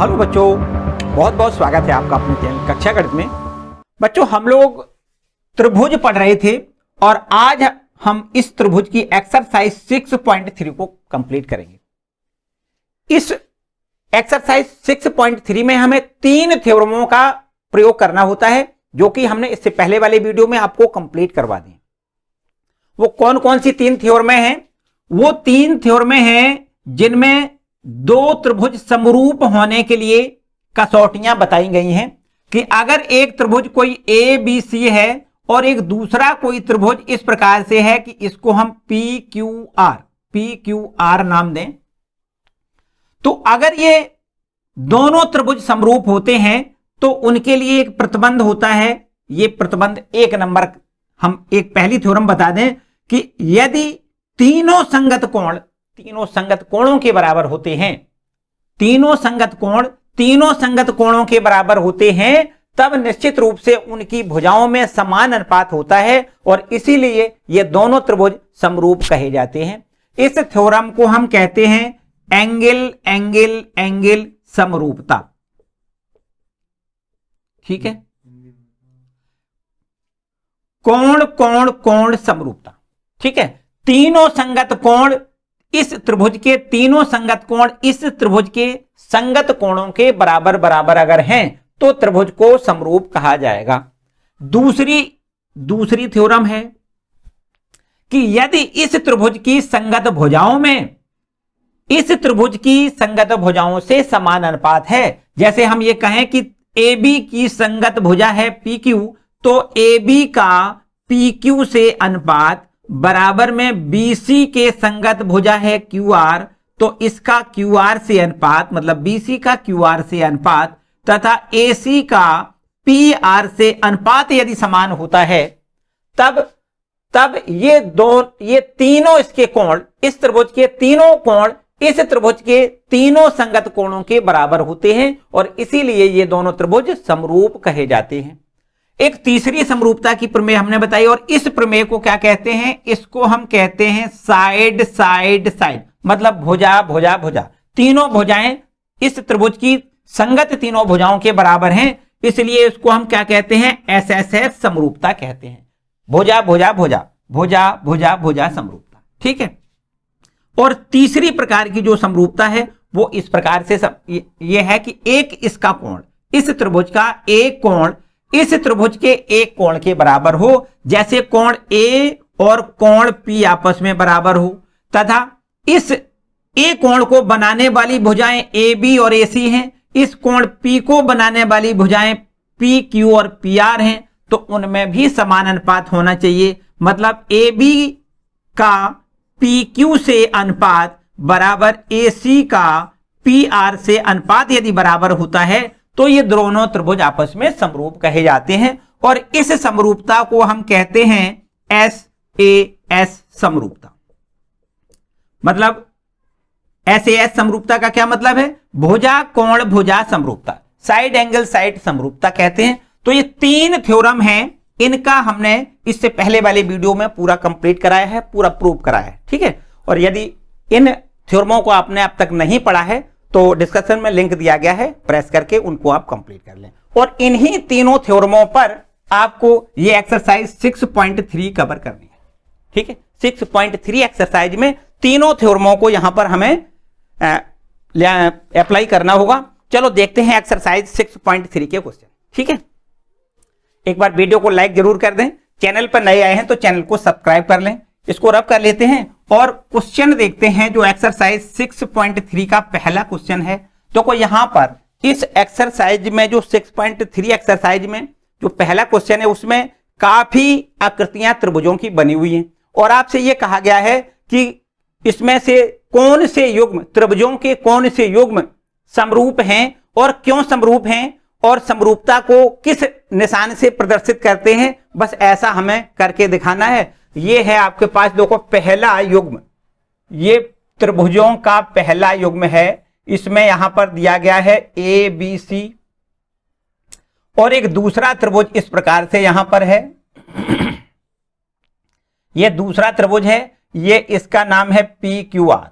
Hello बच्चों, बहुत बहुत स्वागत है आपका अपने चैनल कक्षा गणित में। बच्चों, हम लोग त्रिभुज पढ़ रहे थे और आज हम इस त्रिभुज की एक्सरसाइज 6.3 को कंप्लीट करेंगे। इस एक्सरसाइज 6.3 में हमें 3 थ्योरमों का प्रयोग करना होता है, जो कि हमने इससे पहले वाले वीडियो में आपको कंप्लीट करवा दी। वो कौन कौन सी 3 थ्योरमें हैं? वो 3 थ्योरमें हैं जिनमें 2 त्रिभुज समरूप होने के लिए कसौटियां बताई गई हैं कि अगर एक त्रिभुज कोई ए बी सी है और एक दूसरा कोई त्रिभुज इस प्रकार से है कि इसको हम पी क्यू आर नाम दें, तो अगर ये दोनों त्रिभुज समरूप होते हैं तो उनके लिए एक प्रतिबंध होता है। ये प्रतिबंध 1 नंबर, हम एक पहली थ्योरम बता दें कि यदि तीनों संगत कोणों के बराबर होते हैं, तीनों संगत कोणों के बराबर होते हैं, तब निश्चित रूप से उनकी भुजाओं में समान अनुपात होता है और इसीलिए ये दोनों त्रिभुज समरूप कहे जाते हैं। इस थ्योरम को हम कहते हैं एंगल समरूपता। ठीक है, कोण समरूपता। ठीक है, तीनों संगत कोण इस त्रिभुज के इस त्रिभुज के संगत कोणों के बराबर अगर हैं तो त्रिभुज को समरूप कहा जाएगा। दूसरी थ्योरम है कि यदि इस त्रिभुज की संगत भुजाओं से समान अनुपात है, जैसे हम ये कहें कि AB की संगत भुजा है PQ, तो AB का PQ से अनुपात बराबर में BC के संगत भुजा है QR, तो इसका QR से अनुपात, मतलब BC का QR से अनुपात तथा AC का PR से अनुपात यदि समान होता है, तब ये तीनों इसके कोण, इस त्रिभुज के तीनों कोण इस त्रिभुज के तीनों संगत कोणों के बराबर होते हैं और इसीलिए ये दोनों त्रिभुज समरूप कहे जाते हैं। एक तीसरी समरूपता की प्रमेय हमने बताई और इस प्रमेय को क्या कहते हैं? इसको हम कहते हैं साइड, मतलब भुजा। तीनों भुजाएं इस त्रिभुज की संगत तीनों भुजाओं के बराबर हैं, इसलिए इसको हम क्या कहते हैं? SSS समरूपता कहते हैं। भुजा समरूपता। ठीक है, और तीसरी प्रकार की जो समरूपता है वो इस प्रकार से ये है कि एक इसका कोण, इस त्रिभुज का एक कोण इस त्रिभुज के एक कोण के बराबर हो, जैसे कोण A और कोण P आपस में बराबर हो, तथा इस A कोण को बनाने वाली भुजाएं AB और AC हैं, इस कोण P को बनाने वाली भुजाएं PQ और PR हैं, तो उनमें भी समान अनुपात होना चाहिए। मतलब AB का PQ से अनुपात बराबर AC का PR से अनुपात यदि बराबर होता है तो ये दोनों त्रिभुज आपस में समरूप कहे जाते हैं और इस समरूपता को हम कहते हैं SAS समरूपता। मतलब SAS समरूपता का क्या मतलब है? भुजा कोण भुजा समरूपता, साइड एंगल साइड समरूपता कहते हैं। तो ये 3 थ्योरम हैं, इनका हमने इससे पहले वाले वीडियो में पूरा कंप्लीट कराया है, पूरा प्रूव कराया है। ठीक है, और यदि इन थ्योरमों को आपने अब तक नहीं पढ़ा है तो डिस्क्रिप्शन में लिंक दिया गया है, प्रेस करके उनको आप कंप्लीट कर लें। और इन्हीं तीनों थ्योरमों पर आपको ये एक्सरसाइज 6.3 कवर करनी है। ठीक है, 6.3 एक्सरसाइज में तीनों थ्योरमों को यहां पर हमें अप्लाई करना होगा। चलो देखते हैं एक्सरसाइज 6.3 के क्वेश्चन। ठीक है, एक बार वीडियो को लाइक जरूर कर दें, चैनल पर नए आए हैं तो चैनल को सब्सक्राइब कर लें। इसको रब कर लेते हैं और क्वेश्चन देखते हैं। जो एक्सरसाइज 6.3 का पहला क्वेश्चन है, देखो यहां पर इस एक्सरसाइज में जो 6.3 एक्सरसाइज में जो पहला क्वेश्चन है उसमें काफी आकृतियां त्रिभुजों की बनी हुई हैं और आपसे यह कहा गया है कि इसमें से कौन से युग्म, त्रिभुजों के कौन से युग्म समरूप हैं और क्यों समरूप हैं और समरूपता को किस निशान से प्रदर्शित करते हैं, बस ऐसा हमें करके दिखाना है। ये है आपके पास, देखो पहला युग्म, ये त्रिभुजों का पहला युग्म है। इसमें यहां पर दिया गया है ABC और एक दूसरा त्रिभुज इस प्रकार से यहां पर है। ये दूसरा त्रिभुज है, ये इसका नाम है PQR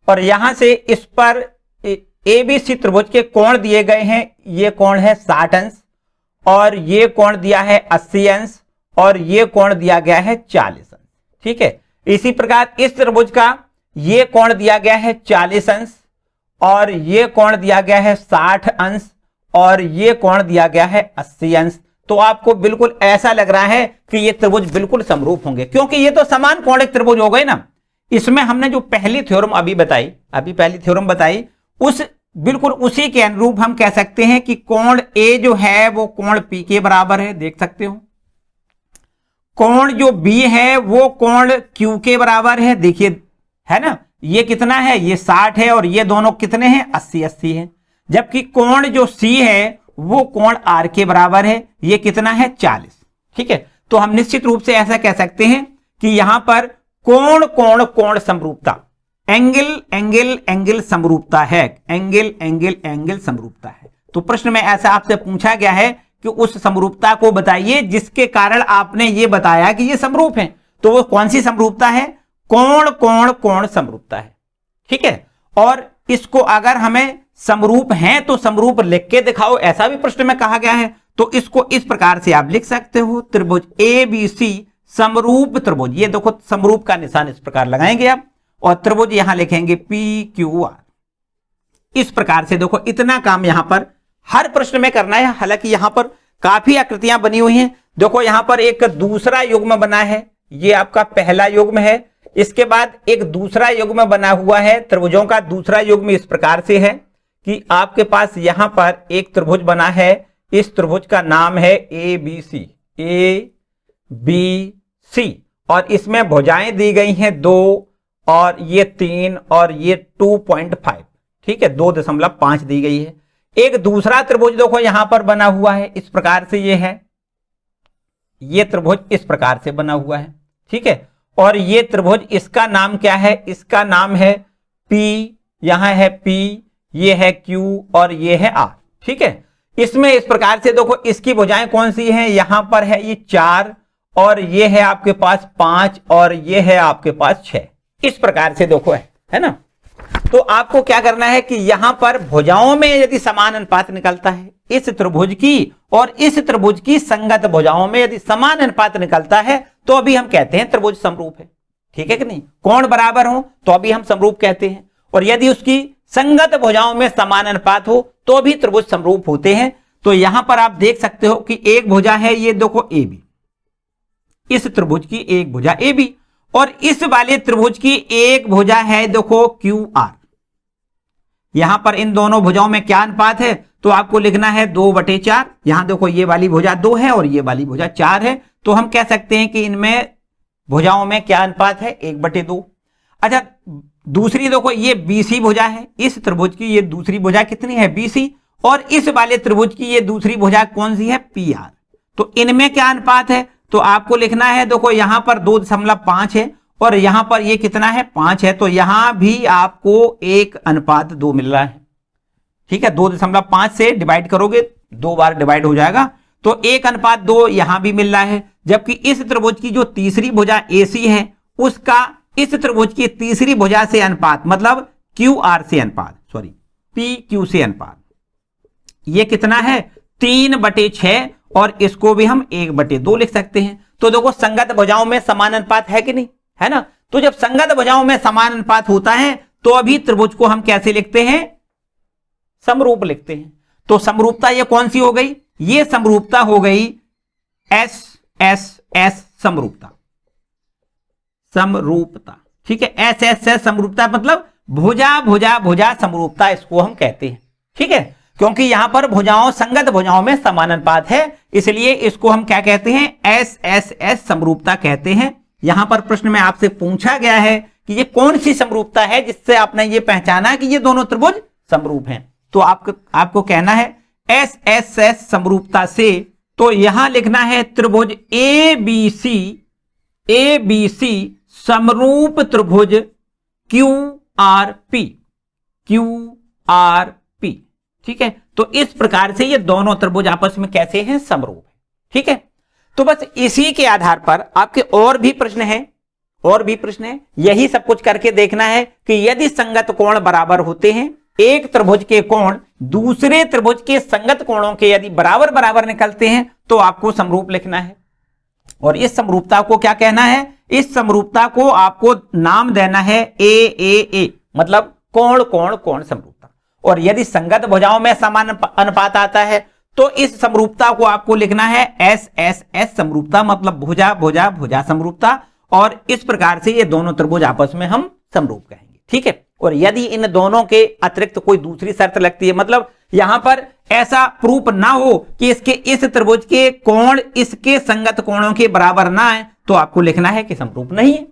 और यहां से इस पर एबीसी त्रिभुज के कोण दिए गए हैं, ये कोण है 60 अंश और ये कोण दिया है 80 अंश और ये कोण दिया गया है 40 अंश। ठीक है, इसी प्रकार इस त्रिभुज का ये कोण दिया गया है 40 अंश और ये कोण दिया गया है 60 अंश और ये कोण दिया गया है 80 अंश। तो आपको बिल्कुल ऐसा लग रहा है कि ये त्रिभुज बिल्कुल समरूप होंगे, क्योंकि ये तो समान कोणिक त्रिभुज हो गए ना। इसमें हमने जो पहली थ्योरम अभी पहली थ्योरम बताई, उस बिल्कुल उसी के अनुरूप हम कह सकते हैं कि कोण ए जो है वो कोण पी के बराबर है, देख सकते हो। कोण जो बी है वो कोण क्यू के बराबर है, देखिए है ना, ये कितना है, ये 60 है और ये दोनों कितने हैं, 80 है। जबकि कोण जो सी है वो कोण आर के बराबर है, ये कितना है, 40। ठीक है, तो हम निश्चित रूप से ऐसा कह सकते हैं कि यहां पर कोण कोण कोण समरूपता, एंगल एंगल एंगल समरूपता है, एंगल एंगल एंगल समरूपता है। तो प्रश्न में ऐसा आपसे पूछा गया है कि उस समरूपता को बताइए जिसके कारण आपने ये बताया कि ये समरूप है। तो वो कौन सी समरूपता है, कोण कोण कोण समरूपता है। ठीक है, और इसको अगर हमें समरूप हैं तो समरूप लिख के दिखाओ, ऐसा भी प्रश्न में कहा गया है। तो इसको इस प्रकार से आप लिख सकते हो, त्रिभुज ए बी सी समरूप त्रिभुज। ये देखो समरूप का निशान इस प्रकार लगाएंगे आप और त्रिभुज यहां लिखेंगे पी क्यू आर। इस प्रकार से देखो, इतना काम यहां पर हर प्रश्न में करना है। हालांकि यहां पर काफी आकृतियां बनी हुई हैं। देखो यहां पर एक दूसरा युग्म बना है, ये आपका पहला युग्म है। इसके बाद एक दूसरा युग्म बना हुआ है, त्रिभुजों का दूसरा युग्म इस प्रकार से है कि आपके पास यहां पर एक त्रिभुज बना है, इस त्रिभुज का नाम है ए बी सी और इसमें भुजाएं दी गई हैं 2 और ये 3 और ये 2.5। ठीक है, 2.5 दी गई है। एक दूसरा त्रिभुज देखो यहां पर बना हुआ है, इस प्रकार से ये है, ये त्रिभुज इस प्रकार से बना हुआ है। ठीक है, और ये त्रिभुज इसका नाम क्या है, इसका नाम है P, यहां है P, ये है Q और ये है R। ठीक है, इसमें इस प्रकार से देखो इसकी भुजाएं कौन सी हैं, यहां पर है ये 4 और ये है आपके पास 5 और ये है आपके पास 6। इस प्रकार से देखो है ना। तो आपको क्या करना है कि यहां पर भुजाओं में यदि समान अनुपात निकलता है, इस त्रिभुज की और इस त्रिभुज की संगत भुजाओं में यदि समान अनुपात निकलता है तो अभी हम कहते हैं त्रिभुज समरूप है। ठीक है कि नहीं, कोण बराबर हो तो अभी हम समरूप कहते हैं, और यदि उसकी संगत भुजाओं में समान अनुपात हो तो भी त्रिभुज समरूप होते हैं। तो यहां पर आप देख सकते हो कि एक भुजा है, ये देखो ए बी, इस त्रिभुज की एक भुजा ए बी और इस वाले त्रिभुज की एक भुजा है देखो क्यू आर। यहां पर इन दोनों भुजाओं में क्या अनुपात है, तो आपको लिखना है 2/4। यहां देखो ये वाली भुजा 2 है और ये वाली भुजा 4 है, तो हम कह सकते हैं कि इनमें भुजाओं में क्या अनुपात है, 1/2। अच्छा, दूसरी देखो ये बीसी भुजा है, इस त्रिभुज की ये दूसरी भुजा कितनी है, बीसी, और इस वाले त्रिभुज की ये दूसरी भुजा कौन सी है, पी आर। तो इनमें क्या अनुपात है, तो आपको लिखना है देखो यहां पर 2.5 है और यहां पर ये कितना है, 5 है। तो यहां भी आपको 1:2 मिल रहा है। ठीक है, 2.5 से डिवाइड करोगे, 2 बार डिवाइड हो जाएगा, तो 1:2 यहां भी मिल रहा है। जबकि इस त्रिभुज की जो तीसरी भुजा AC है, उसका इस त्रिभुज की तीसरी भुजा से अनुपात, मतलब QR से अनुपात, सॉरी PQ से अनुपात, ये कितना है, 3/6 और इसको भी हम 1/2 लिख सकते हैं। तो देखो संगत भुजाओं में समान अनुपात है कि नहीं, है ना। तो जब संगत भुजाओं में समान अनुपात होता है तो अभी त्रिभुज को हम कैसे लिखते हैं, समरूप लिखते हैं। तो समरूपता ये कौन सी हो गई, ये समरूपता हो गई SSS समरूपता, समरूपता। ठीक है, SSS समरूपता मतलब भुजा भुजा भुजा समरूपता, इसको हम कहते हैं। ठीक है, क्योंकि यहां पर भुजाओं, संगत भुजाओं में समान अनुपात है, इसलिए इसको हम क्या कहते हैं, SSS समरूपता कहते हैं। यहां पर प्रश्न में आपसे पूछा गया है कि ये कौन सी समरूपता है जिससे आपने ये पहचाना कि ये दोनों त्रिभुज समरूप हैं। तो आपको कहना है SSS समरूपता से, तो यहां लिखना है त्रिभुज ABC समरूप त्रिभुज QRP। ठीक है, तो इस प्रकार से ये दोनों त्रिभुज आपस में कैसे हैं, समरूप है। ठीक है, तो बस इसी के आधार पर आपके और भी प्रश्न हैं, यही सब कुछ करके देखना है कि यदि संगत कोण बराबर होते हैं एक त्रिभुज के कोण दूसरे त्रिभुज के संगत कोणों के यदि बराबर बराबर निकलते हैं तो आपको समरूप लिखना है। और इस समरूपता को क्या कहना है? इस समरूपता को आपको नाम देना है ए, मतलब कोण कोण कोण समरूपता। और यदि संगत भुजाओं में समान अनुपात आता है तो इस समरूपता को आपको लिखना है एस एस एस समरूपता, मतलब भुजा भुजा भुजा समरूपता। और इस प्रकार से ये दोनों त्रिभुज आपस में हम समरूप कहेंगे, ठीक है। और यदि इन दोनों के अतिरिक्त कोई दूसरी शर्त लगती है, मतलब यहां पर ऐसा प्रूफ ना हो कि इसके इस त्रिभुज के कोण इसके संगत कोणों के बराबर ना है, तो आपको लिखना है कि समरूप नहीं है।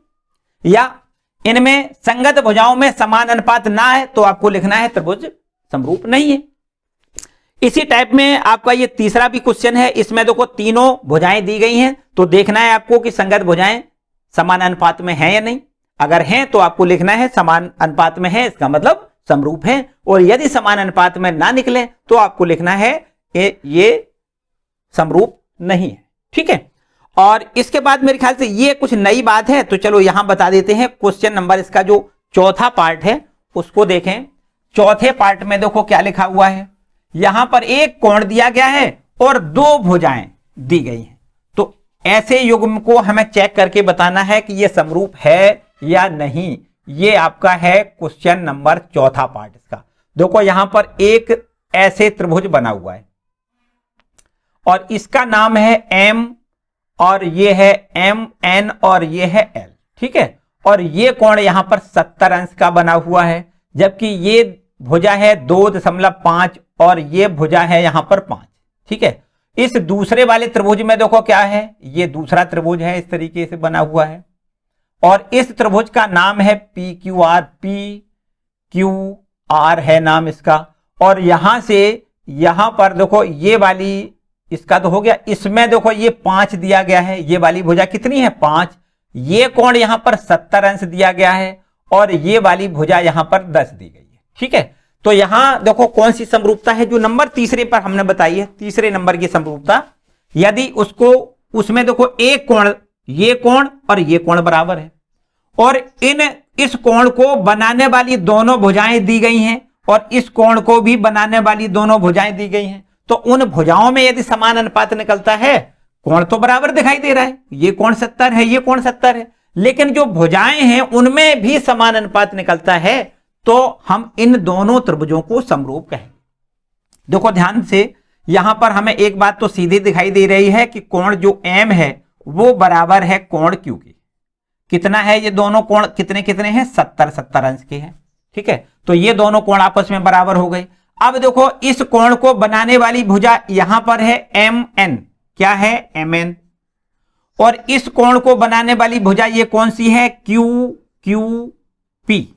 या इनमें संगत भुजाओं में समान अनुपात ना है तो आपको लिखना है त्रिभुज समरूप नहीं है। इसी टाइप में आपका ये तीसरा भी क्वेश्चन है। इसमें देखो तीनों भुजाएं दी गई हैं, तो देखना है आपको कि संगत भुजाएं समान अनुपात में हैं या नहीं। अगर हैं तो आपको लिखना है समान अनुपात में है, इसका मतलब समरूप है। और यदि समान अनुपात में ना निकले तो आपको लिखना है ये समरूप नहीं है, ठीक है। और इसके बाद मेरे ख्याल से ये कुछ नई बात है, तो चलो यहां बता देते हैं। क्वेश्चन नंबर इसका जो चौथा पार्ट है उसको देखें। चौथे पार्ट में देखो क्या लिखा हुआ है। यहां पर एक कोण दिया गया है और दो भुजाएं दी गई हैं, तो ऐसे युग्म को हमें चेक करके बताना है कि यह समरूप है या नहीं। ये आपका है क्वेश्चन नंबर चौथा पार्ट इसका। देखो यहां पर एक ऐसे त्रिभुज बना हुआ है और इसका नाम है एम, और ये है एम एन, और ये है एल, ठीक है। और ये कोण यहां पर 70 अंश का बना हुआ है, जबकि ये भुजा है 2.5 और ये भुजा है यहां पर 5, ठीक है। इस दूसरे वाले त्रिभुज में देखो क्या है, ये दूसरा त्रिभुज है, इस तरीके से बना हुआ है। और इस त्रिभुज का नाम है पी क्यू आर है नाम इसका। और यहां से यहां पर देखो ये वाली इसका तो हो गया, इसमें देखो ये 5 दिया गया है, ये वाली भुजा कितनी है 5। ये कोण यहां पर 70 अंश दिया गया है और ये वाली भुजा यहां पर 10 दी गई है, ठीक है। तो यहां देखो कौन सी समरूपता है जो नंबर तीसरे पर हमने बताई है, तीसरे नंबर की समरूपता। यदि उसको उसमें देखो एक कोण, ये कोण और ये कोण बराबर है, और इस कोण को बनाने वाली दोनों भुजाएं दी गई हैं और इस कोण को भी बनाने वाली दोनों भुजाएं दी गई हैं। तो उन भुजाओं में यदि समान अनुपात निकलता है, कोण तो बराबर दिखाई दे रहा है, ये कोण 70 है, ये कोण 70 है, लेकिन जो भुजाएं हैं उनमें भी समान अनुपात निकलता है, तो हम इन दोनों त्रिभुजों को समरूप कहेंगे। देखो ध्यान से, यहां पर हमें एक बात तो सीधी दिखाई दे रही है कि कोण जो एम है वो बराबर है कोण क्यू के। कितना है ये दोनों कोण, कितने कितने हैं 70 अंश के हैं, ठीक है। तो ये दोनों कोण आपस में बराबर हो गए। अब देखो इस कोण को बनाने वाली भुजा यहां पर है एम एन, क्या है एम एन, और इस कोण को बनाने वाली भुजा ये कौन सी है क्यू पी,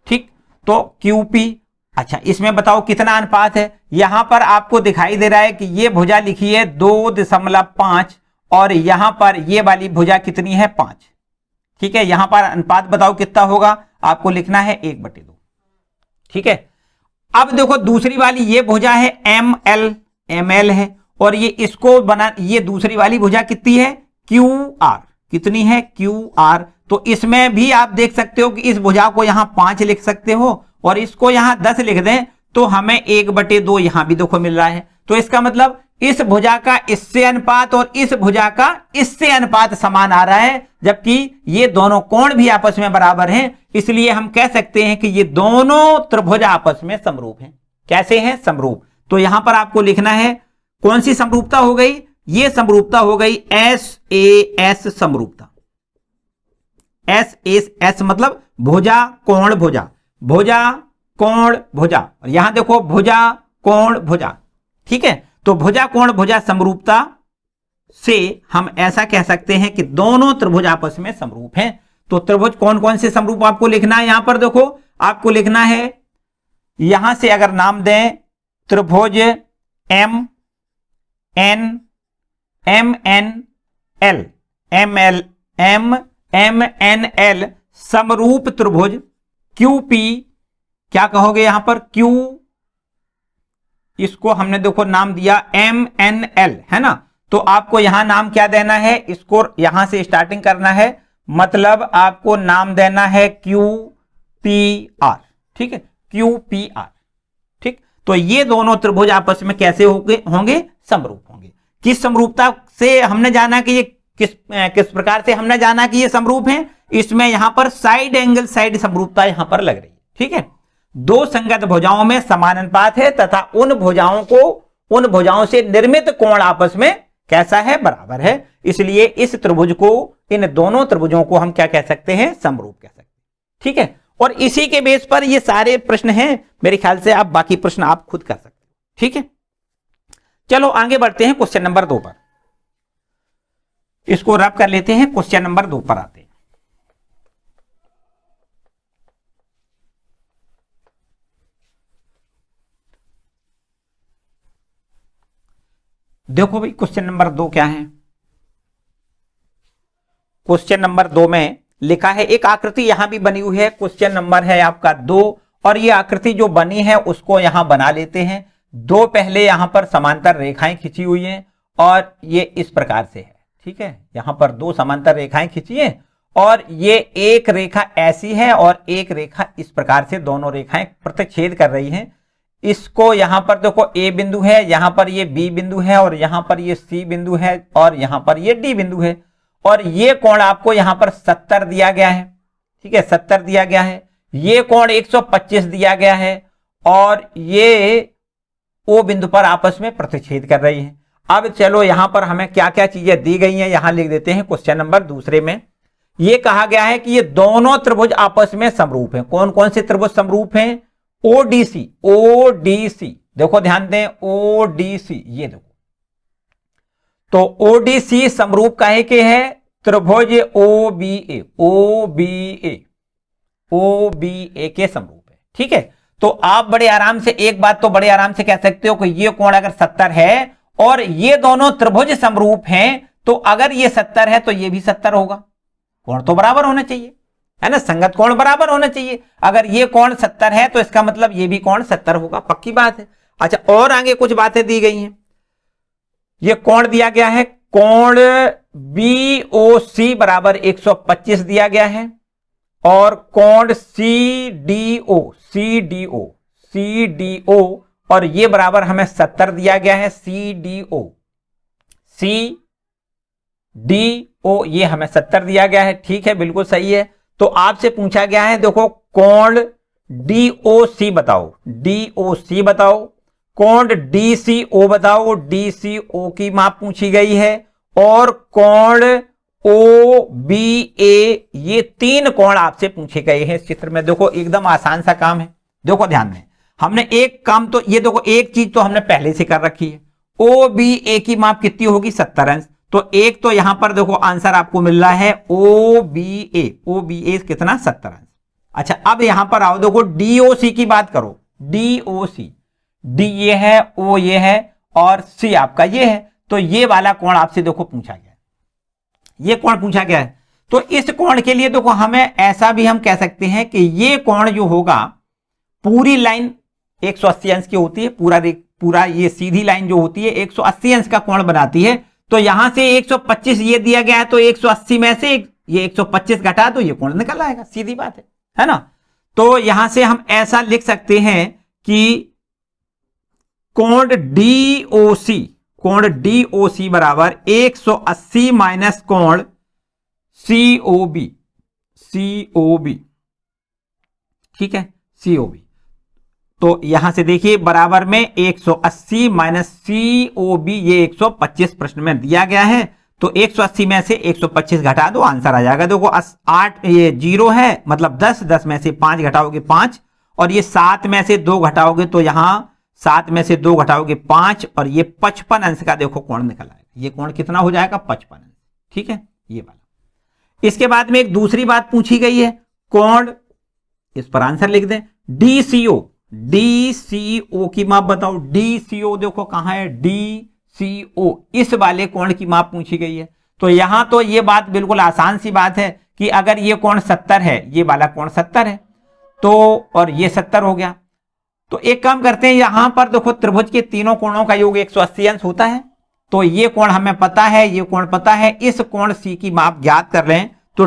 ठीक। तो क्यू पी, अच्छा इसमें बताओ कितना अनुपात है। यहां पर आपको दिखाई दे रहा है कि ये भुजा लिखी है 2.5 और यहां पर ये वाली भुजा कितनी है 5, ठीक है। यहां पर अनुपात बताओ कितना होगा, आपको लिखना है 1/2, ठीक है। अब देखो दूसरी वाली ये भुजा है एम एल है, और ये इसको बना, ये दूसरी वाली भुजा कितनी है क्यू आर, कितनी है क्यू आर। तो इसमें भी आप देख सकते हो कि इस भुजा को यहां 5 लिख सकते हो और इसको यहां 10 लिख दें तो हमें 1/2 यहां भी देखो मिल रहा है। तो इसका मतलब इस भुजा का इससे अनुपात और इस भुजा का इससे अनुपात समान आ रहा है, जबकि ये दोनों कोण भी आपस में बराबर हैं। इसलिए हम कह सकते हैं कि ये दोनों त्रिभुज आपस में समरूप हैं। कैसे हैं समरूप, तो यहां पर आपको लिखना है कौन सी समरूपता हो गई, ये समरूपता हो गई एस समरूपता। एस मतलब भुजा कोण भुजा, भुजा कोण भुजा, और यहां देखो भुजा कोण भुजा, ठीक है। तो भुजा कोण भुजा समरूपता से हम ऐसा कह सकते हैं कि दोनों त्रिभुज आपस में समरूप हैं। तो त्रिभुज कौन कौन से समरूप आपको लिखना है, यहां पर देखो आपको लिखना है, यहां से अगर नाम दें त्रिभुज एम एन एल समरूप त्रिभुज क्यू पी, क्या कहोगे यहां पर क्यू, इसको हमने देखो नाम दिया एम एन एल, है ना। तो आपको यहां नाम क्या देना है, इसको यहां से स्टार्टिंग करना है, मतलब आपको नाम देना है क्यू पी आर, ठीक है। QPR। ठीक, तो ये दोनों त्रिभुज आपस में कैसे होंगे समरूप होंगे। किस समरूपता से हमने जाना कि ये किस प्रकार से हमने जाना कि ये समरूप हैं, इसमें यहां पर साइड एंगल साइड समरूपता यहां पर लग रही है। ठीक है, दो संगत भुजाओं में समान अनुपात है तथा उन भुजाओं से निर्मित कोण आपस में कैसा है, बराबर है। इसलिए इस त्रिभुज को, इन दोनों त्रिभुजों को हम क्या कह सकते हैं, समरूप कह सकते हैं। ठीक है, और इसी के बेस पर ये सारे प्रश्न हैं, मेरे ख्याल से आप बाकी प्रश्न आप खुद कर सकते हो। ठीक है, चलो आगे बढ़ते हैं क्वेश्चन नंबर 2 पर। इसको रब कर लेते हैं, क्वेश्चन नंबर 2 पर आते हैं। देखो भाई क्वेश्चन नंबर 2 क्या है। क्वेश्चन नंबर 2 में लिखा है, एक आकृति यहां भी बनी हुई है, क्वेश्चन नंबर है आपका 2, और ये आकृति जो बनी है उसको यहां बना लेते हैं। दो पहले यहां पर समांतर रेखाएं खींची हुई हैं और ये इस प्रकार से है। ठीक है, यहां पर दो समांतर रेखाएं खींची है और ये एक रेखा ऐसी है और एक रेखा इस प्रकार से, दोनों रेखाएं प्रतिच्छेद कर रही हैं। इसको यहां पर देखो A बिंदु है, यहां पर ये B बिंदु है और यहां पर ये C बिंदु है और यहां पर ये D बिंदु है, और ये कोण आपको यहां पर 70 दिया गया है। ठीक है, 70 दिया गया है। ये कोण 125 दिया गया है और ये O बिंदु पर आपस में प्रतिच्छेद कर रही है। अब चलो यहां पर हमें क्या क्या चीजें दी गई हैं यहां लिख देते हैं। क्वेश्चन नंबर 2 में ये कहा गया है कि ये दोनों त्रिभुज आपस में समरूप हैं। कौन कौन से त्रिभुज समरूप हैं? ODC, ODC, देखो ध्यान दें, ODC, ये देखो, तो ODC समरूप काहे के है? त्रिभुज OBA, OBA, OBA के समरूप है। ठीक है, तो आप बड़े आराम से एक बात तो बड़े आराम से कह सकते हो कि ये कोण अगर 70 है और ये दोनों त्रिभुज समरूप हैं, तो अगर ये 70 है तो ये भी 70 होगा। कोण तो बराबर होना चाहिए, है ना, संगत कोण बराबर होना चाहिए। अगर ये कोण 70 है तो इसका मतलब ये भी कोण 70 होगा, पक्की बात है। अच्छा, और आगे कुछ बातें दी गई हैं। ये कोण दिया गया है, कोण BOC बराबर 125 दिया गया है और कोण CDO और ये बराबर हमें 70 दिया गया है। CDO ये हमें 70 दिया गया है। ठीक है, बिल्कुल सही है। तो आपसे पूछा गया है, देखो कोण DOC बताओ, DOC बताओ, कोण DCO बताओ, DCO की माप पूछी गई है, और कोण OBA, ये 3 कोण आपसे पूछे गए हैं इस चित्र में। देखो एकदम आसान सा काम है। देखो ध्यान दें, हमने एक काम तो ये देखो, एक चीज तो हमने पहले से कर रखी है। OBA की माप कितनी होगी? 70 अंश। तो एक तो यहां पर देखो आंसर आपको मिल रहा है OBA कितना? 70 अंश। अच्छा, अब यहां पर आओ, देखो DOC की बात करो। DOC, D ये है, O ये है और C आपका ये है। तो ये वाला कोण आपसे देखो पूछा गया है, ये कोण पूछा गया है। तो इस कोण के लिए देखो हमें ऐसा भी हम कह सकते हैं कि ये कोण जो होगा, पूरी लाइन 180 अंश की होती है, पूरा ये सीधी लाइन जो होती है 180 अंश का कोण बनाती है। तो यहां से 125 ये दिया गया है, तो 180 में से ये 125 घटा दो, ये कोण निकल आएगा, सीधी बात है ना। तो यहां से हम ऐसा लिख सकते हैं कि कोण DOC बराबर 180 माइनस कोण COB, ठीक है, COB। तो यहां से देखिए बराबर में 180 माइनस COB, ये 125 प्रश्न में दिया गया है। तो 180 में से 125 घटा दो, आंसर आ जाएगा। देखो 8 ये 0 है, मतलब 10 में से 5 घटाओगे 5, और ये 7 में से 2 घटाओगे तो यहां 7 में से 2 घटाओगे 5, और ये 55 अंश का देखो कोण निकल आएगा। ये कोण कितना हो जाएगा? 55 अंश। ठीक है, ये वाला। इसके बाद में एक दूसरी बात पूछी गई है, कोण, इस पर आंसर लिख दें, DCO की माप बताओ। DCO देखो कहां है? DCO, इस वाले कोण की माप पूछी गई है। तो यहां तो ये बात बिल्कुल आसान सी बात है कि अगर ये कोण 70 है, ये वाला कोण 70 है, तो और ये 70 हो गया। तो एक काम करते हैं, यहां पर देखो त्रिभुज के तीनों कोणों का योग 180 अंश होता है। तो ये कोण हमें पता है, ये कोण पता है, इस कोण C की माप ज्ञात कर लें। तो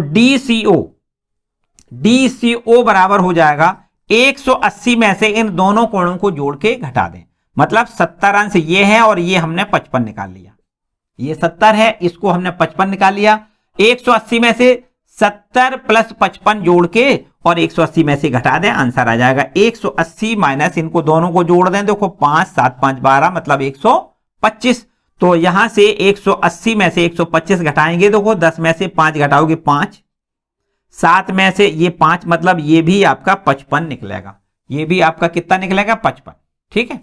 DCO बराबर हो जाएगा 180 में से इन दोनों कोणों को जोड़ के घटा दें, मतलब 70 अंश ये है और ये हमने 55 निकाल लिया। ये 70 है, इसको हमने 55 निकाल लिया। 180 में से 70 प्लस 55 जोड़ के और 180 में से घटा दें, आंसर आ जाएगा 180 माइनस इनको दोनों को जोड़ दें, देखो 5 7 5 12 मतलब 125। तो यहां से 180 में से 125 घटाएंगे, देखो 10 में से 5 घटाओगे 5, 7 में से ये 5 मतलब ये भी आपका 55 निकलेगा। ये भी आपका कितना निकलेगा? 55। ठीक है,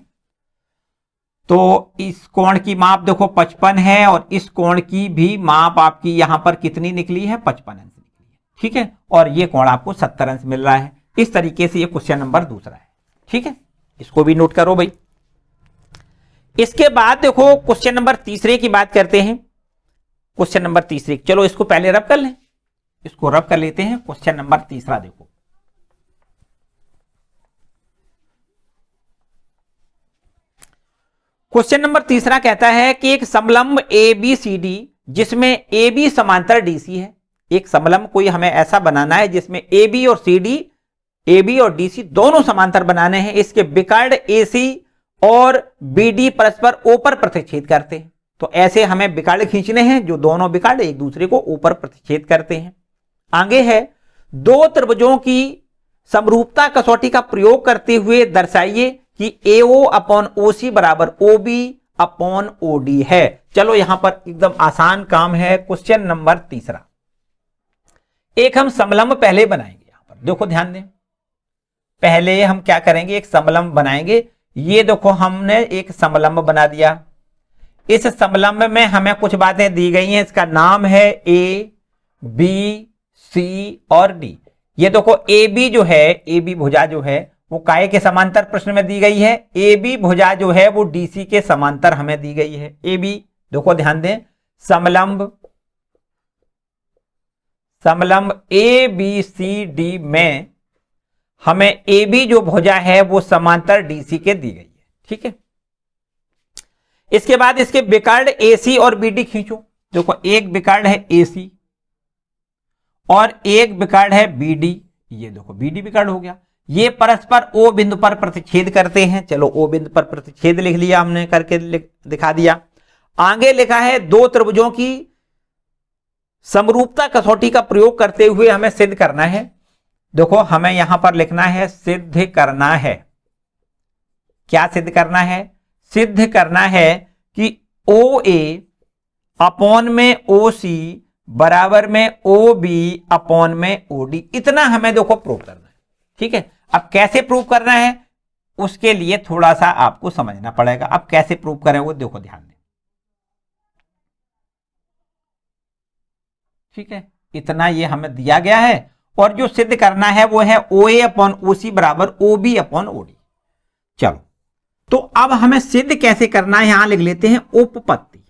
तो इस कोण की माप देखो 55 है और इस कोण की भी माप आपकी यहां पर कितनी निकली है? 55 अंश निकली है। ठीक है, और ये कोण आपको 70 अंश मिल रहा है। इस तरीके से ये क्वेश्चन नंबर दूसरा है। ठीक है, इसको भी नोट करो भाई। इसके बाद देखो क्वेश्चन नंबर तीसरे की बात करते हैं। क्वेश्चन नंबर तीसरे, चलो इसको पहले रब कर लें, इसको रब कर लेते हैं। क्वेश्चन नंबर तीसरा देखो, क्वेश्चन नंबर तीसरा कहता है कि एक समलंब ABCD जिसमें AB समांतर DC है। एक समलंब कोई हमें ऐसा बनाना है जिसमें AB और CD, AB और DC दोनों समांतर बनाने हैं। इसके विकर्ण AC और BD परस्पर O पर प्रतिच्छेद करते हैं। तो ऐसे हमें विकर्ण खींचने हैं जो दोनों विकर्ण एक दूसरे को O पर प्रतिच्छेद करते हैं। आगे है, दो त्रिभुजों की समरूपता कसौटी का प्रयोग करते हुए दर्शाइए कि AO अपॉन OC बराबर OB अपॉन OD है। चलो यहां पर एकदम आसान काम है। क्वेश्चन नंबर तीसरा, एक हम समलंब पहले बनाएंगे। यहां पर देखो ध्यान दें, पहले हम क्या करेंगे? एक समलंब बनाएंगे। ये देखो हमने एक समलंब बना दिया। इस समलंब में हमें कुछ बातें दी गई हैं। इसका नाम है A, B, C और D। ये देखो AB जो है, AB भुजा जो है वो काय के समांतर प्रश्न में दी गई है। AB भुजा जो है वो DC के समांतर हमें दी गई है। AB देखो ध्यान दें, समलंब ABCD में हमें AB जो भुजा है वो समांतर DC के दी गई है। ठीक है, इसके बाद इसके विकर्ण AC और BD खींचो। देखो एक विकर्ण है AC और एक विकर्ण है BD। ये देखो BD विकर्ण हो गया। ये परस्पर O बिंदु पर प्रतिच्छेद करते हैं। चलो O बिंदु पर प्रतिच्छेद लिख लिया हमने, करके दिखा दिया। आगे लिखा है, दो त्रिभुजों की समरूपता कसौटी का प्रयोग करते हुए हमें सिद्ध करना है। देखो हमें यहां पर लिखना है सिद्ध करना है। क्या सिद्ध करना है? सिद्ध करना है कि OA अपॉन में OC बराबर में OB अपॉन में OD। इतना हमें देखो प्रूव करना है। ठीक है, अब कैसे प्रूव करना है उसके लिए थोड़ा सा आपको समझना पड़ेगा। अब कैसे प्रूव करें वो देखो ध्यान दें। ठीक है, इतना ये हमें दिया गया है और जो सिद्ध करना है वो है OA अपॉन OC बराबर OB अपॉन OD। चलो, तो अब हमें सिद्ध कैसे करना है यहां लिख लेते हैं उपपत्ति।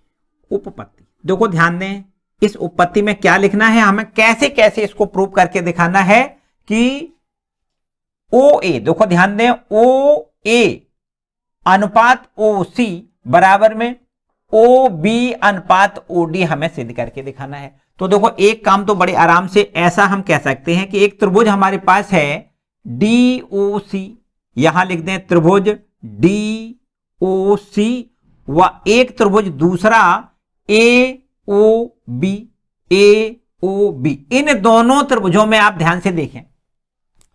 उपपत्ति देखो ध्यान दें, इस उपपत्ति में क्या लिखना है, हमें कैसे कैसे इसको प्रूव करके दिखाना है कि OA देखो ध्यान दें, OA अनुपात OC बराबर में OB अनुपात OD हमें सिद्ध करके दिखाना है। तो देखो एक काम तो बड़े आराम से ऐसा हम कह सकते हैं कि एक त्रिभुज हमारे पास है DOC, यहां लिख दें त्रिभुज DOC, व एक त्रिभुज दूसरा AOB। इन दोनों त्रिभुजों में आप ध्यान से देखें,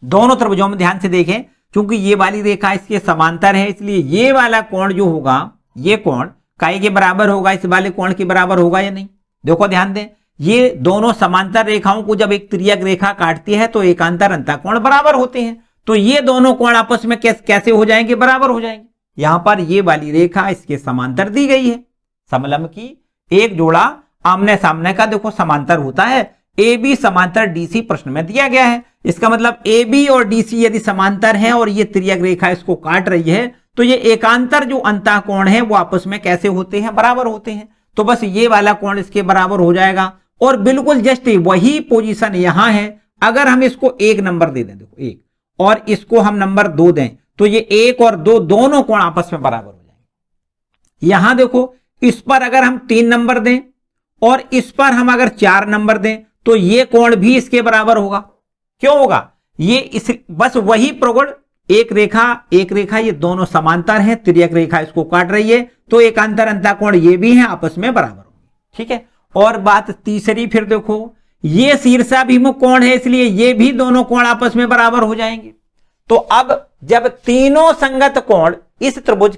दोनों त्रिभुजों में ध्यान से देखें, क्योंकि ये वाली रेखा इसके समांतर है, इसलिए ये वाला कोण जो होगा, ये कोण काय के बराबर होगा, इस वाले कोण के बराबर होगा या नहीं। देखो ध्यान दें, ये दोनों समांतर रेखाओं को जब एक तिर्यक रेखा काटती है तो एकांतर अंतःकोण बराबर होते हैं। तो ये दोनों कोण आपस में कैसे हो जाएंगे? बराबर हो जाएंगे। यहां पर ये वाली रेखा इसके समांतर दी गई है। समलंब की एक जोड़ा आमने सामने का देखो समांतर होता है। AB समांतर DC प्रश्न में दिया गया है। इसका मतलब AB और DC यदि समांतर हैं और ये तिर्यक रेखा इसको काट रही है तो ये एकांतर जो अंतःकोण है वो आपस में कैसे होते हैं? बराबर होते हैं। तो बस ये वाला कोण इसके बराबर हो जाएगा और बिल्कुल जस्ट वही पोजीशन यहां है। अगर हम इसको 1 नंबर दे दें, देखो 1, और इसको हम नंबर 2 दें तो ये 1 और 2 दोनों कोण आपस में बराबर हो जाएंगे। यहां देखो इस पर अगर हम 3 नंबर दें और इस पर हम अगर 4 नंबर दें तो ये कोण भी इसके बराबर होगा। क्यों होगा? ये इस बस वही प्रगुण, एक रेखा ये दोनों समांतर हैं, तिर्यक रेखा इसको काट रही है, तो एकांतर अंतःकोण ये भी है, आपस में बराबर होंगे। ठीक है। और बात तीसरी फिर देखो, ये शीर्षाभिमुख कोण है, इसलिए ये भी दोनों कोण आपस में बराबर हो जाएंगे। तो अब जब तीनों संगत कोण इस त्रिभुज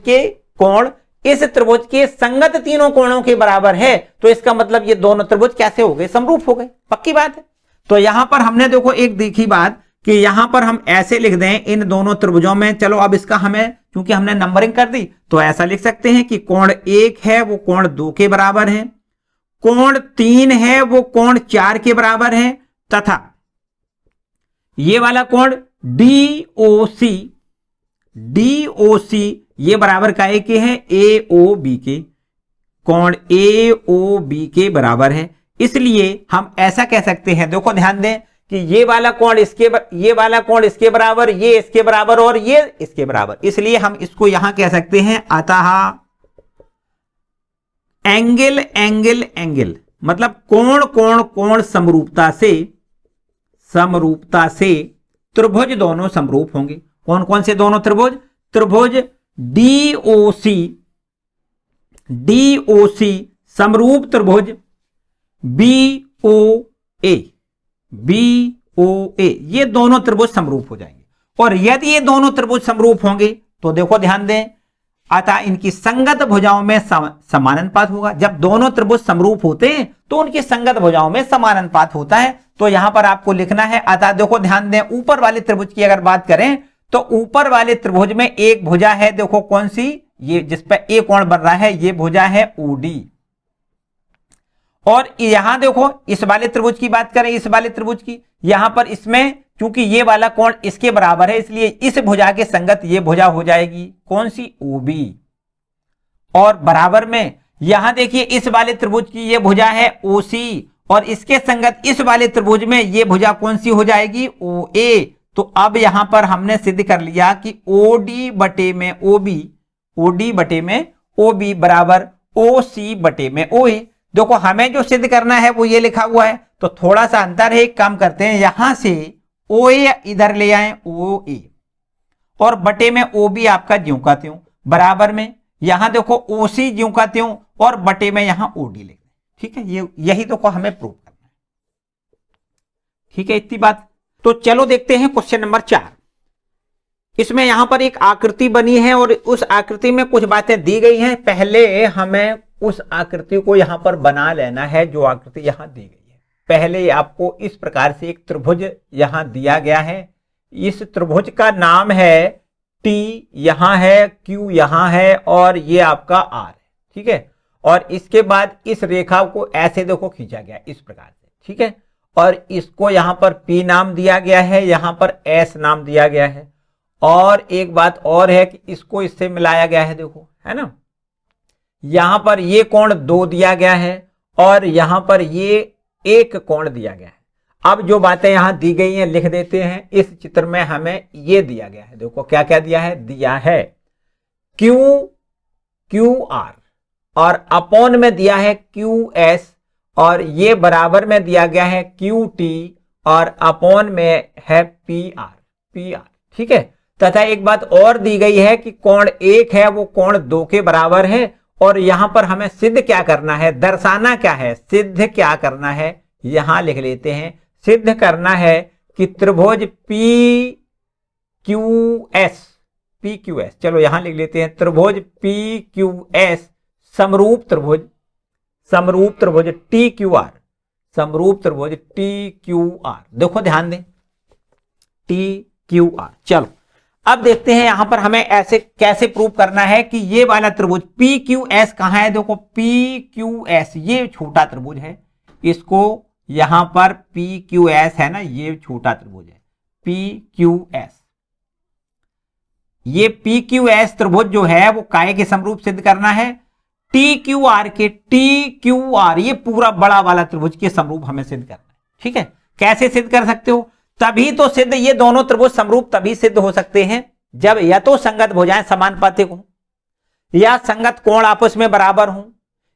के संगत तीनों कोणों के बराबर है, तो इसका मतलब ये दोनों त्रिभुज कैसे हो गए, समरूप हो गए, पक्की बात है। तो यहां पर हमने देखो एक देखी बात कि यहां पर हम ऐसे लिख दें इन दोनों त्रिभुजों में, चलो अब इसका हमें क्योंकि हमने नंबरिंग कर दी तो ऐसा लिख सकते हैं कि कोण 1 है वो कोण 2 के बराबर है, कोण 3 है वो कोण 4 के बराबर है, तथा ये वाला कोण DOC ये बराबर काहे के है, AOB के, कोण AOB के बराबर है। इसलिए हम ऐसा कह सकते हैं, देखो ध्यान दें कि ये वाला कोण इसके बराबर, ये इसके बराबर और ये इसके बराबर, इसलिए हम इसको यहां कह सकते हैं अतः एंगल मतलब कोण समरूपता से त्रिभुज दोनों समरूप होंगे। कौन कौन से दोनों त्रिभुज DOC समरूप त्रिभुज BOA ये दोनों त्रिभुज समरूप हो जाएंगे। और यदि ये दोनों त्रिभुज समरूप होंगे तो देखो ध्यान दें, अतः इनकी संगत भुजाओं में समान अनुपात होगा। जब दोनों त्रिभुज समरूप होते हैं तो उनकी संगत भुजाओं में समान अनुपात होता है। तो यहां पर आपको लिखना है अतः, देखो ध्यान दें, ऊपर वाले त्रिभुज की अगर बात करें तो ऊपर वाले त्रिभुज में एक भुजा है, देखो कौन सी, ये जिस पर ए कोण बन रहा है, ये भुजा है OD। और यहां देखो इस वाले त्रिभुज की बात करें, इस वाले त्रिभुज की, यहां पर इसमें चूंकि ये वाला कोण इसके बराबर है, इसलिए इस भुजा के संगत ये भुजा हो जाएगी कौन सी, OB। और बराबर में यहां देखिए इस वाले त्रिभुज की ये भुजा है OC, और इसके संगत इस वाले त्रिभुज में ये भुजा कौन सी हो जाएगी, OA। तो अब यहां पर हमने सिद्ध कर लिया कि OD बटे में OB बराबर OC बटे में OA। देखो हमें जो सिद्ध करना है वो ये लिखा हुआ है, तो थोड़ा सा अंतर है, एक काम करते हैं, यहां से OA इधर ले आए OA, और बटे में OB आपका ज्यों का त्यों, बराबर में यहां देखो OC ज्यों का त्यों, और बटे में यहां OD लिख दें। ठीक है, यही देखो हमें प्रूव करना है। ठीक है, इतनी बात। तो चलो देखते हैं क्वेश्चन नंबर 4। इसमें यहां पर एक आकृति बनी है और उस आकृति में कुछ बातें दी गई हैं। पहले हमें उस आकृति को यहां पर बना लेना है जो आकृति यहां दी गई है। पहले आपको इस प्रकार से एक त्रिभुज यहां दिया गया है, इस त्रिभुज का नाम है T, यहां है Q, यहां है, और ये आपका R है। ठीक है, और इसके बाद इस रेखा को ऐसे देखो खींचा गया इस प्रकार से। ठीक है, और इसको यहां पर P नाम दिया गया है, यहां पर S नाम दिया गया है। और एक बात और है कि इसको इससे मिलाया गया है, देखो है ना, यहां पर ये कोण 2 दिया गया है और यहां पर ये 1 कोण दिया गया है। अब जो बातें यहां दी गई हैं लिख देते हैं। इस चित्र में हमें ये दिया गया है, देखो क्या क्या दिया है QR, और अपॉन में दिया है QS, और ये बराबर में दिया गया है QT, और अपॉन में है PR। ठीक है, तथा एक बात और दी गई है कि कोण 1 है वो कोण 2 के बराबर है। और यहां पर हमें सिद्ध क्या करना है, दर्शाना क्या है, सिद्ध क्या करना है, यहां लिख लेते हैं, सिद्ध करना है कि त्रिभुज PQS, चलो यहां लिख लेते हैं, त्रिभुज PQS समरूप त्रिभुज TQR, समरूप त्रिभुज TQR। देखो ध्यान दें, TQR। चलो अब देखते हैं यहां पर हमें ऐसे कैसे प्रूव करना है कि ये वाला त्रिभुज PQS कहां है। देखो PQS ये छोटा त्रिभुज है, इसको यहां पर PQS है ना, ये छोटा त्रिभुज है PQS। ये PQS त्रिभुज जो है वो काय के समरूप सिद्ध करना है, TQR के, TQR ये पूरा बड़ा वाला त्रिभुज के समरूप हमें सिद्ध करना है। ठीक है, कैसे सिद्ध कर सकते हो, तभी तो सिद्ध, ये दोनों त्रिभुज समरूप तभी सिद्ध हो सकते हैं जब या तो संगत भुजाएं समानुपातिक हो, या संगत कोण आपस में बराबर हो,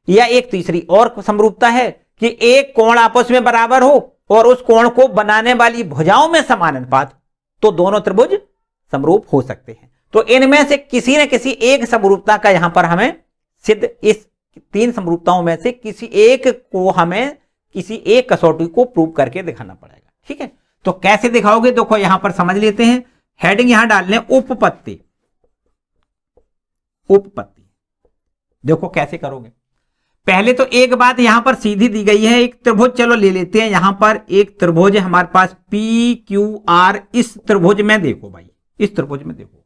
या एक तीसरी और समरूपता है कि एक कोण आपस में बराबर हो और उस कोण को बनाने वाली भुजाओं में समान अनुपात। तो दोनों त्रिभुज समरूप हो सकते हैं। तो इनमें से किसी न किसी एक समरूपता का यहां पर हमें सिद्ध, इस 3 समरूपताओं में से किसी एक को हमें किसी एक कसौटी को प्रूव करके दिखाना पड़ेगा। ठीक है, तो कैसे दिखाओगे देखो यहां पर समझ लेते हैं। हेडिंग यहां डाल लें उपपत्ति। उपपत्ति देखो कैसे करोगे। पहले तो एक बात यहां पर सीधी दी गई है, एक त्रिभुज चलो ले लेते हैं। यहां पर एक त्रिभुज है हमारे पास PQR। इस त्रिभुज में देखो भाई, इस त्रिभुज में देखो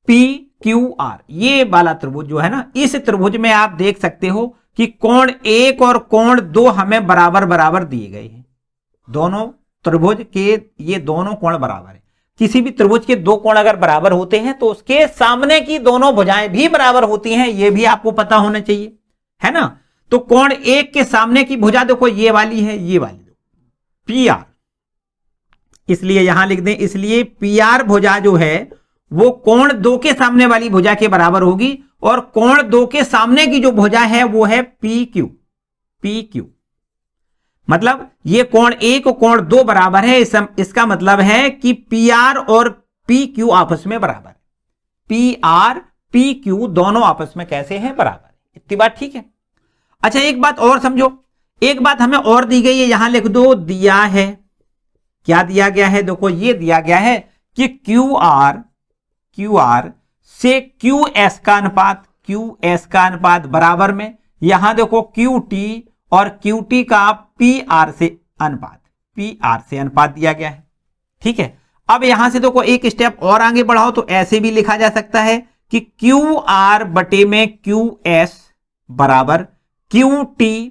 PQR, ये वाला त्रिभुज जो है ना, इस त्रिभुज में आप देख सकते हो कि कोण 1 और कोण 2 हमें बराबर बराबर दिए गए हैं। दोनों त्रिभुज के ये दोनों कोण बराबर है। किसी भी त्रिभुज के 2 कोण अगर बराबर होते हैं तो उसके सामने की दोनों भुजाएं भी बराबर होती हैं, ये भी आपको पता होना चाहिए, है ना। तो कोण 1 के सामने की भुजा देखो ये वाली है, ये वाली PR, इसलिए यहां लिख दें, इसलिए PR भुजा जो है वो कोण 2 के सामने वाली भुजा के बराबर होगी, और कोण 2 के सामने की जो भुजा है वो है PQ। मतलब ये कोण 1 और कोण 2 बराबर है, इसका मतलब है कि PR और PQ आपस में बराबर है। PR PQ दोनों आपस में कैसे हैं, बराबर है। इतनी बात ठीक है। अच्छा एक बात और समझो, एक बात हमें और दी गई है, यहां लिख दो, दिया है। क्या दिया गया है, देखो ये दिया गया है कि QR से QS का अनुपात बराबर में, यहां देखो QT और QT का PR से अनुपात दिया गया है। ठीक है, अब यहां से देखो एक स्टेप और आगे बढ़ाओ तो ऐसे भी लिखा जा सकता है कि QR बटे में QS बराबर QT,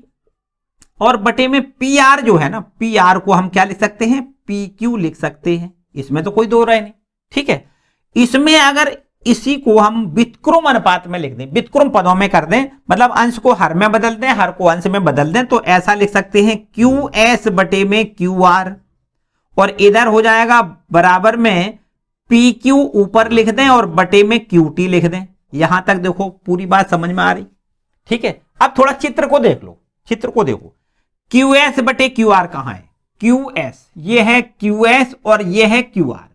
और बटे में PR जो है ना, PR को हम क्या लिख सकते हैं, PQ लिख सकते हैं। इसमें तो कोई दो राय नहीं। ठीक है, इसमें अगर इसी को हम व्युत्क्रम अनुपात में लिख दें, व्युत्क्रम पदों में कर दें, मतलब अंश को हर में बदल दें, हर को अंश में बदल दें, तो ऐसा लिख सकते हैं QS बटे में QR, और इधर हो जाएगा बराबर में PQ ऊपर लिख दें और बटे में QT लिख दें। यहां तक देखो पूरी बात समझ में आ रही। ठीक है, अब थोड़ा चित्र को देख लो, चित्र को देखो। QS बटे QR कहां है, QS ये है QS और ये है QR,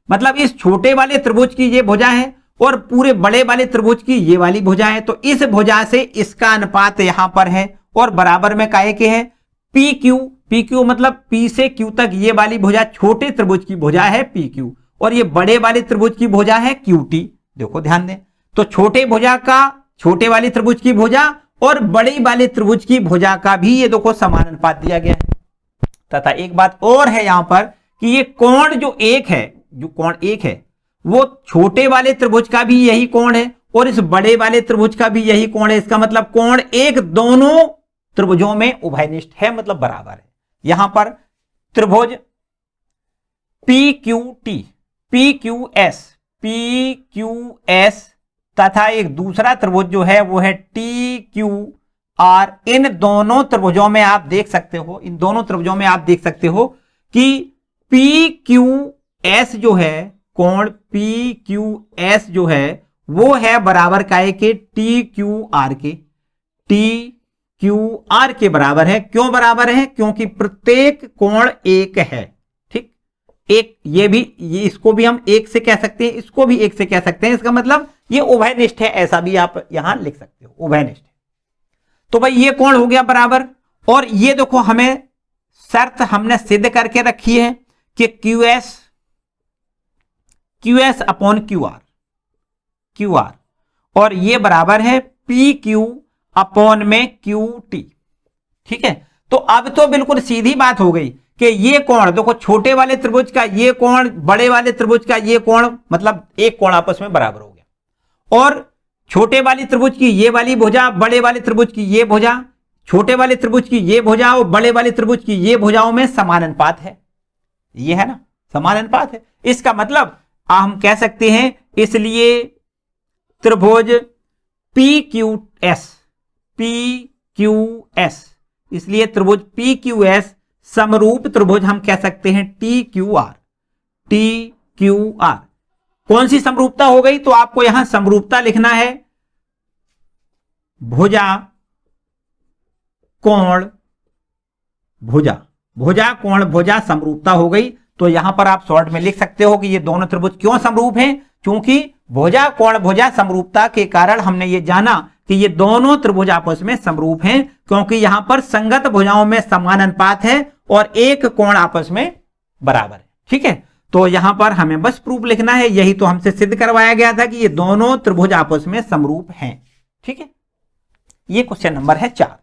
मतलब इस छोटे वाले त्रिभुज की ये भुजा है और पूरे बड़े वाले त्रिभुज की ये वाली भुजा है। तो इस भुजा से इसका अनुपात यहां पर है, और बराबर में काहे के है, PQ मतलब P से Q तक ये वाली भुजा छोटे त्रिभुज की भुजा है PQ, और ये बड़े वाले त्रिभुज की भुजा है QT। देखो ध्यान दें, तो छोटे वाली त्रिभुज की भुजा और बड़े वाले त्रिभुज की भुजा का भी ये देखो समान अनुपात दिया गया है। तथा एक बात और है यहां पर कि ये कोण जो कोण 1 है वो छोटे वाले त्रिभुज का भी यही कोण है, और इस बड़े वाले त्रिभुज का भी यही कोण है। इसका मतलब कोण 1 दोनों त्रिभुजों में उभयनिष्ठ है, मतलब बराबर है। यहां पर त्रिभुज PQS तथा एक दूसरा त्रिभुज जो है वो है TQR, इन दोनों त्रिभुजों में आप देख सकते हो, कि PQS जो है, कोण PQS जो है वो है बराबर काहे के, TQR के बराबर है। क्यों बराबर है, क्योंकि प्रत्येक कोण 1 है। ठीक, एक ये इसको भी हम 1 से कह सकते हैं, इसको भी 1 से कह सकते हैं। इसका मतलब ये उभयनिष्ठ है, ऐसा भी आप यहां लिख सकते हो, उभयनिष्ठ है। तो भाई ये कोण हो गया बराबर, और ये देखो हमें शर्त हमने सिद्ध करके रखी है कि QS अपॉन QR, और ये बराबर है PQ अपॉन में QT। ठीक है, तो अब तो बिल्कुल सीधी बात हो गई कि ये कोण देखो, छोटे वाले त्रिभुज का ये कोण, बड़े वाले त्रिभुज का ये कोण, मतलब एक कोण आपस में बराबर हो गया, और छोटे वाली त्रिभुज की ये वाली भुजा, बड़े वाले त्रिभुज की ये भुजा, छोटे वाले त्रिभुज की ये भुजा और बड़े वाले त्रिभुज की ये भुजाओं में समान अनुपात है। ये है ना, समान अनुपात है। इसका मतलब हम कह सकते हैं, इसलिए त्रिभुज PQS, इसलिए त्रिभुज PQS समरूप त्रिभुज हम कह सकते हैं TQR। कौन सी समरूपता हो गई, तो आपको यहां समरूपता लिखना है, भुजा कोण भुजा, भुजा कोण भुजा समरूपता हो गई। तो यहां पर आप शॉर्ट में लिख सकते हो कि ये दोनों त्रिभुज क्यों समरूप हैं, क्योंकि भुजा कोण भुजा समरूपता के कारण हमने ये जाना कि ये दोनों त्रिभुज आपस में समरूप हैं, क्योंकि यहां पर संगत भुजाओं में समान अनुपात है और एक कोण आपस में बराबर है। ठीक है, तो यहां पर हमें बस प्रूफ लिखना है, यही तो हमसे सिद्ध करवाया गया था कि ये दोनों त्रिभुज आपस में समरूप हैं। ठीक है, ये क्वेश्चन नंबर है 4,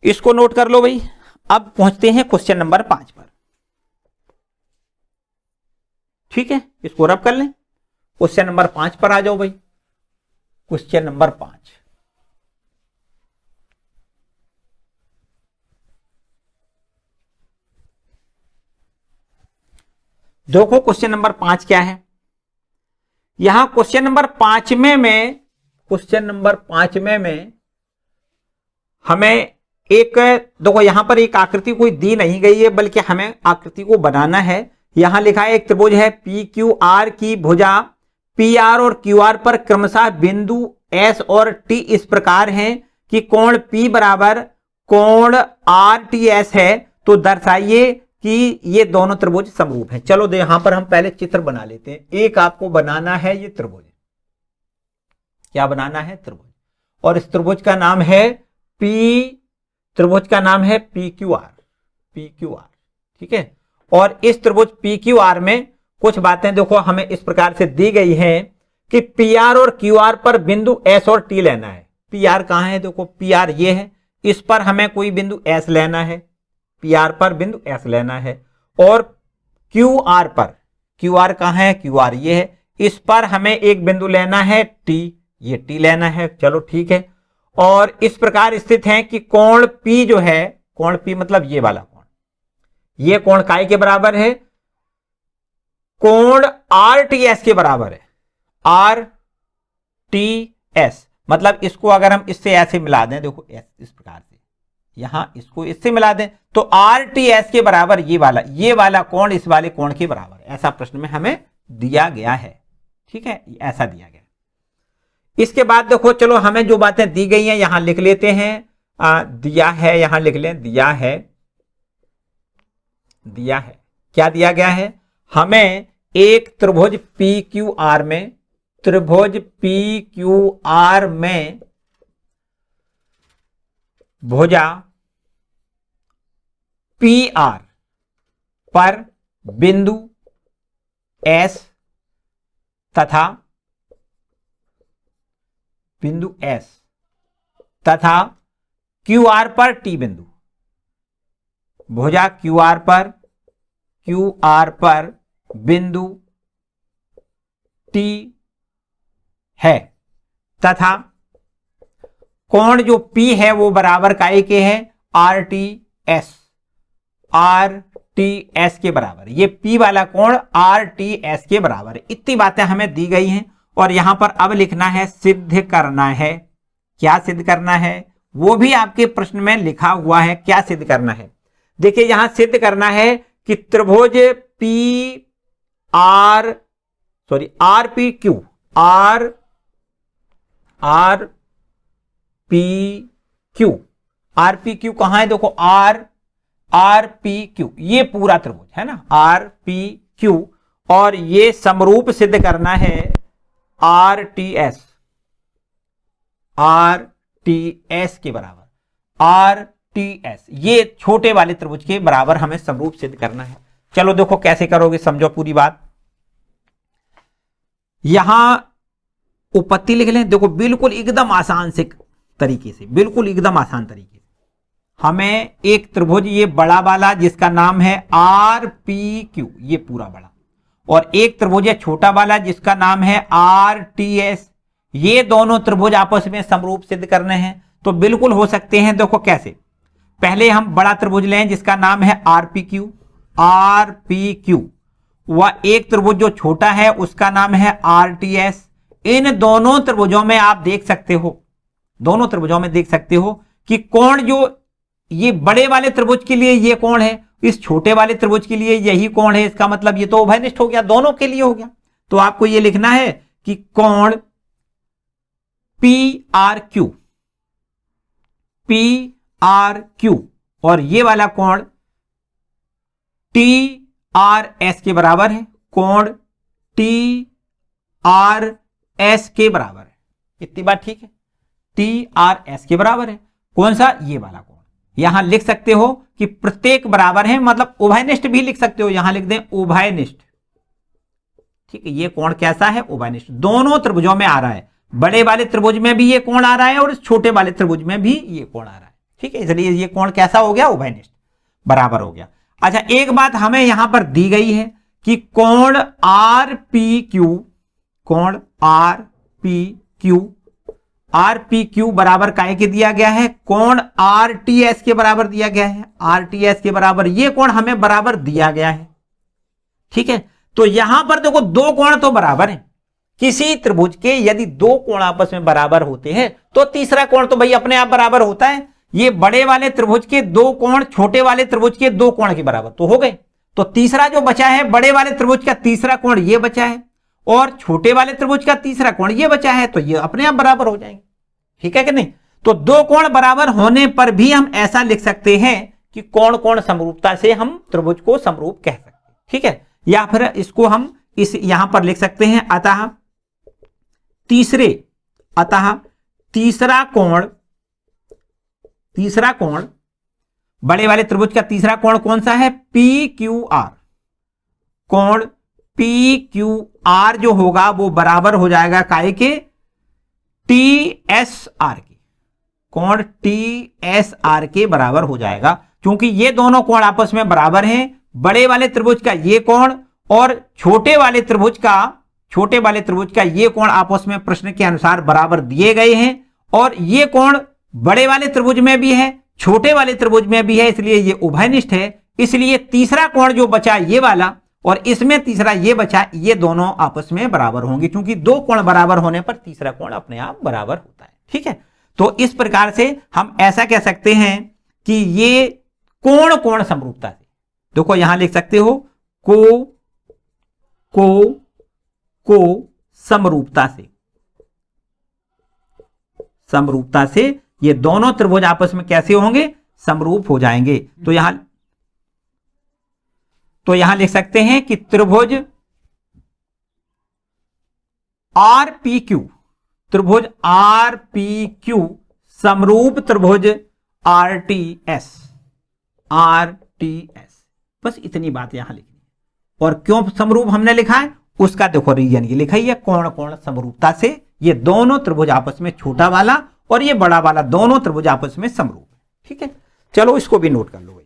इसको नोट कर लो भाई। अब पहुंचते हैं क्वेश्चन नंबर 5 पर। ठीक है, इसको रब कर लें, क्वेश्चन नंबर 5 पर आ जाओ भाई। क्वेश्चन नंबर 5, देखो क्वेश्चन नंबर 5 क्या है। यहां क्वेश्चन नंबर 5 में क्वेश्चन नंबर 5 में हमें एक, देखो यहां पर एक आकृति कोई दी नहीं गई है, बल्कि हमें आकृति को बनाना है। यहां लिखा है एक त्रिभुज है पी क्यू आर की भुजा पी आर और क्यू आर पर क्रमशः बिंदु एस और टी इस प्रकार हैं कि कोण पी बराबर कोण आर टी एस है, तो दर्शाइए कि ये दोनों त्रिभुज समरूप हैं। चलो दे यहां पर हम पहले चित्र बना लेते हैं। एक आपको बनाना है ये त्रिभुज, क्या बनाना है, त्रिभुज, और इस त्रिभुज का नाम है पी, त्रिभुज का नाम है P Q R, P Q R. ठीक है, और इस त्रिभुज पी क्यू आर में कुछ बातें देखो हमें इस प्रकार से दी गई हैं कि पी आर और क्यू आर पर बिंदु एस और टी लेना है। पी आर कहां है, देखो पी आर ये है, इस पर हमें कोई बिंदु एस लेना है, पी आर पर बिंदु एस लेना है, और क्यू आर पर, क्यू आर कहां है, क्यू आर ये है, इस पर हमें एक बिंदु लेना है टी, ये टी लेना है। चलो ठीक है, और इस प्रकार स्थित है कि कोण P जो है, कोण P मतलब ये वाला कोण, ये कोण काय के बराबर है, कोण RTS के बराबर है, RTS। मतलब इसको अगर हम इससे ऐसे मिला दें, देखो इस प्रकार से, यहां इसको इससे मिला दें तो RTS के बराबर ये वाला कोण इस वाले कोण के बराबर है। ऐसा प्रश्न में हमें दिया गया है। ठीक है, ऐसा दिया गया। इसके बाद देखो, चलो हमें जो बातें दी गई हैं यहां लिख लेते हैं। दिया है, यहां लिख लें, दिया है, दिया है, क्या दिया गया है, हमें एक त्रिभुज पी क्यू आर में, त्रिभुज पी क्यू आर में भुजा पी आर पर बिंदु एस तथा बिंदु एस तथा क्यू आर पर टी बिंदु, भुजा क्यू आर पर बिंदु टी है, तथा कोण जो P है वो बराबर काय के है, RTS, RTS के बराबर, ये P वाला कोण RTS के बराबर है। इतनी बातें हमें दी गई हैं, और यहां पर अब लिखना है, सिद्ध करना है। क्या सिद्ध करना है, वो भी आपके प्रश्न में लिखा हुआ है। क्या सिद्ध करना है, देखिए यहां सिद्ध करना है कि त्रिभुज RPQ, RPQ कहां है, देखो RPQ ये पूरा त्रिभुज है ना, RPQ, और ये समरूप सिद्ध करना है RTS के बराबर, RTS ये छोटे वाले त्रिभुज के बराबर हमें समरूप सिद्ध करना है। चलो देखो कैसे करोगे, समझो पूरी बात। यहां उपपत्ति लिख लें, देखो बिल्कुल एकदम आसान से तरीके से, बिल्कुल एकदम आसान तरीके से, हमें एक त्रिभुज ये बड़ा वाला जिसका नाम है RPQ, ये पूरा बड़ा, और एक त्रिभुज है छोटा वाला जिसका नाम है RTS, ये दोनों त्रिभुज आपस में समरूप सिद्ध करने हैं। तो बिल्कुल हो सकते हैं, देखो कैसे, पहले हम बड़ा त्रिभुज लें जिसका नाम है RPQ, वह एक त्रिभुज जो छोटा है उसका नाम है RTS। इन दोनों त्रिभुजों में आप देख सकते हो, दोनों त्रिभुजों में देख सकते हो कि कोण जो ये बड़े वाले त्रिभुज के लिए ये कोण है, इस छोटे वाले त्रिभुज के लिए यही कोण है। इसका मतलब ये तो उभयनिष्ठ हो गया, दोनों के लिए हो गया। तो आपको ये लिखना है कि कोण PRQ और ये वाला कोण आर एस के बराबर है, कोण टी आर एस के बराबर है। इतनी बात ठीक है, टी आर एस के बराबर है। कौन सा? ये वाला कोण। यहां लिख सकते हो कि प्रत्येक बराबर है, मतलब उभयनिष्ठ भी लिख सकते हो, यहां लिख दें उभयनिष्ठ। ठीक है, ये कोण कैसा है? उभयनिष्ठ। दोनों त्रिभुजों में आ रहा है, बड़े वाले त्रिभुज में भी ये कोण आ रहा है और इस छोटे वाले त्रिभुज में भी ये कोण आ रहा है। ठीक है, इसलिए ये कोण कैसा हो गया? उभयनिष्ठ, बराबर हो गया। अच्छा, एक बात हमें यहां पर दी गई है कि कोण आर पी क्यू, कोण R P Q, R P Q बराबर काय के दिया गया है? कोण आर टी एस के बराबर दिया गया है। आर टी एस के बराबर ये कोण हमें बराबर दिया गया है। ठीक है, तो यहां पर देखो दो कोण तो बराबर हैं। किसी त्रिभुज के यदि दो कोण आपस में बराबर होते हैं तो तीसरा कोण तो भाई अपने आप बराबर होता है। ये बड़े वाले त्रिभुज के दो कोण छोटे वाले त्रिभुज के दो कोण के बराबर तो हो गए। तो तीसरा जो बचा है, बड़े वाले त्रिभुज का तीसरा कोण ये बचा है और छोटे वाले त्रिभुज का तीसरा कोण ये बचा है, तो ये अपने आप बराबर हो जाएंगे। ठीक है कि नहीं? तो दो कोण बराबर होने पर भी हम ऐसा लिख सकते हैं कि कोण कोण समरूपता से हम त्रिभुज को समरूप कह सकते हैं। ठीक है, या फिर इसको हम इस यहां पर लिख सकते हैं, अतः तीसरा कोण बड़े वाले त्रिभुज का तीसरा कोण कौन सा है? P Q R. कोण पी क्यू आर जो होगा वो बराबर हो जाएगा काय के? टी एस आर के। कोण टी एस आर के बराबर हो जाएगा, क्योंकि ये दोनों कोण आपस में बराबर हैं। बड़े वाले त्रिभुज का ये कोण और छोटे वाले त्रिभुज का ये कोण आपस में प्रश्न के अनुसार बराबर दिए गए हैं, और ये कोण बड़े वाले त्रिभुज में भी है, छोटे वाले त्रिभुज में भी है, इसलिए ये उभयनिष्ठ है। इसलिए तीसरा कोण जो बचा ये वाला और इसमें तीसरा ये बचा, ये दोनों आपस में बराबर होंगे, क्योंकि दो कोण बराबर होने पर तीसरा कोण अपने आप बराबर होता है। ठीक है, तो इस प्रकार से हम ऐसा कह सकते हैं कि ये कोण कोण समरूपता से, देखो यहां लिख सकते हो को समरूपता से ये दोनों त्रिभुज आपस में कैसे होंगे? समरूप हो जाएंगे। तो यहां लिख सकते हैं कि त्रिभुज आर पी क्यू समरूप त्रिभुज आर टी एस। बस इतनी बात यहां लिखनी है। और क्यों समरूप हमने लिखा है उसका देखो रीजन ये लिखा ही है, कोण कोण समरूपता से ये दोनों त्रिभुज आपस में, छोटा वाला और ये बड़ा वाला दोनों त्रिभुज आपस में समरूप है। ठीक है, चलो इसको भी नोट कर लो।